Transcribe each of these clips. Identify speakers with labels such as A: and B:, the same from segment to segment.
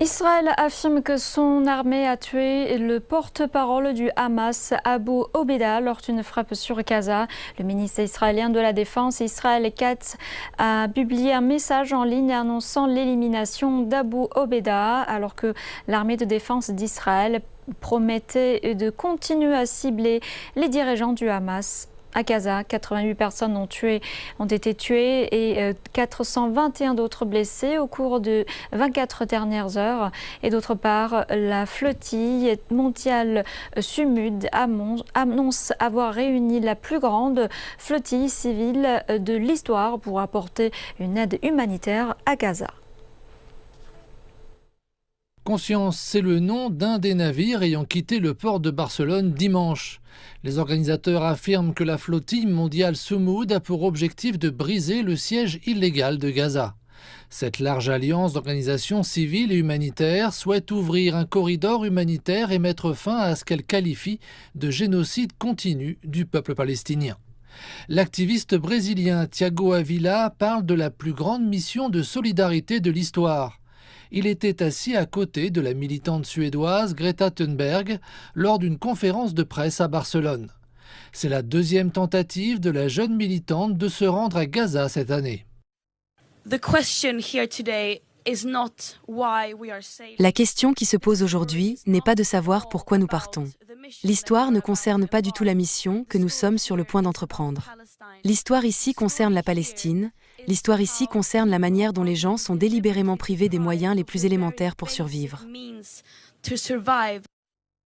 A: Israël affirme que son armée a tué le porte-parole du Hamas, Abu Obeida, lors d'une frappe sur Gaza. Le ministre israélien de la Défense, Israël Katz, a publié un message en ligne annonçant l'élimination d'Abu Obeida, alors que l'armée de défense d'Israël promettait de continuer à cibler les dirigeants du Hamas. À Gaza, 88 personnes ont été tuées et 421 d'autres blessées au cours de 24 dernières heures. Et d'autre part, la flottille mondiale Sumud annonce avoir réuni la plus grande flottille civile de l'histoire pour apporter une aide humanitaire à Gaza.
B: Conscience, c'est le nom d'un des navires ayant quitté le port de Barcelone dimanche. Les organisateurs affirment que la flottille mondiale Sumud a pour objectif de briser le siège illégal de Gaza. Cette large alliance d'organisations civiles et humanitaires souhaite ouvrir un corridor humanitaire et mettre fin à ce qu'elle qualifie de génocide continu du peuple palestinien. L'activiste brésilien Thiago Avila parle de la plus grande mission de solidarité de l'histoire. Il était assis à côté de la militante suédoise Greta Thunberg lors d'une conférence de presse à Barcelone. C'est la deuxième tentative de la jeune militante de se rendre à Gaza cette année.
C: La question qui se pose aujourd'hui n'est pas de savoir pourquoi nous partons. L'histoire ne concerne pas du tout la mission que nous sommes sur le point d'entreprendre. L'histoire ici concerne la Palestine. L'histoire ici concerne la manière dont les gens sont délibérément privés des moyens les plus élémentaires pour survivre.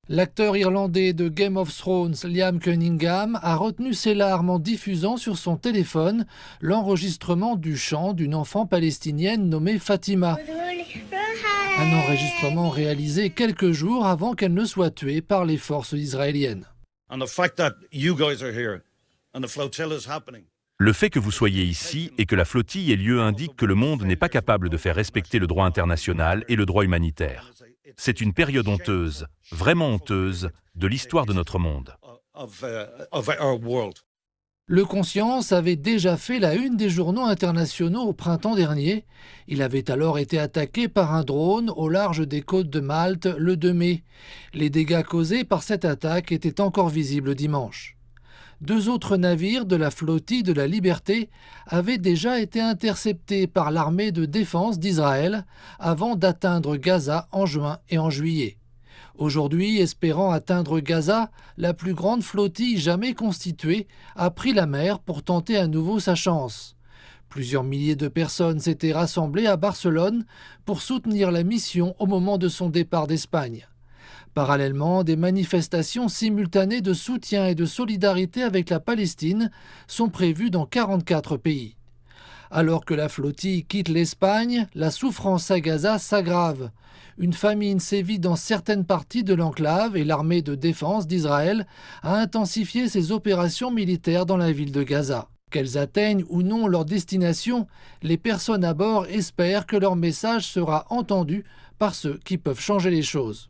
B: L'acteur irlandais de Game of Thrones, Liam Cunningham, a retenu ses larmes en diffusant sur son téléphone l'enregistrement du chant d'une enfant palestinienne nommée Fatima. Un enregistrement réalisé quelques jours avant qu'elle ne soit tuée par les forces israéliennes.
D: Le fait que vous soyez ici et que la flottille ait lieu indique que le monde n'est pas capable de faire respecter le droit international et le droit humanitaire. C'est une période honteuse, vraiment honteuse, de l'histoire de notre monde.
B: Le Conscience avait déjà fait la une des journaux internationaux au printemps dernier. Il avait alors été attaqué par un drone au large des côtes de Malte le 2 mai. Les dégâts causés par cette attaque étaient encore visibles dimanche. 2 autres navires de la flottille de la Liberté avaient déjà été interceptés par l'armée de défense d'Israël avant d'atteindre Gaza en juin et en juillet. Aujourd'hui, espérant atteindre Gaza, la plus grande flottille jamais constituée a pris la mer pour tenter à nouveau sa chance. Plusieurs milliers de personnes s'étaient rassemblées à Barcelone pour soutenir la mission au moment de son départ d'Espagne. Parallèlement, des manifestations simultanées de soutien et de solidarité avec la Palestine sont prévues dans 44 pays. Alors que la flottille quitte l'Espagne, la souffrance à Gaza s'aggrave. Une famine sévit dans certaines parties de l'enclave et l'armée de défense d'Israël a intensifié ses opérations militaires dans la ville de Gaza. Qu'elles atteignent ou non leur destination, les personnes à bord espèrent que leur message sera entendu par ceux qui peuvent changer les choses.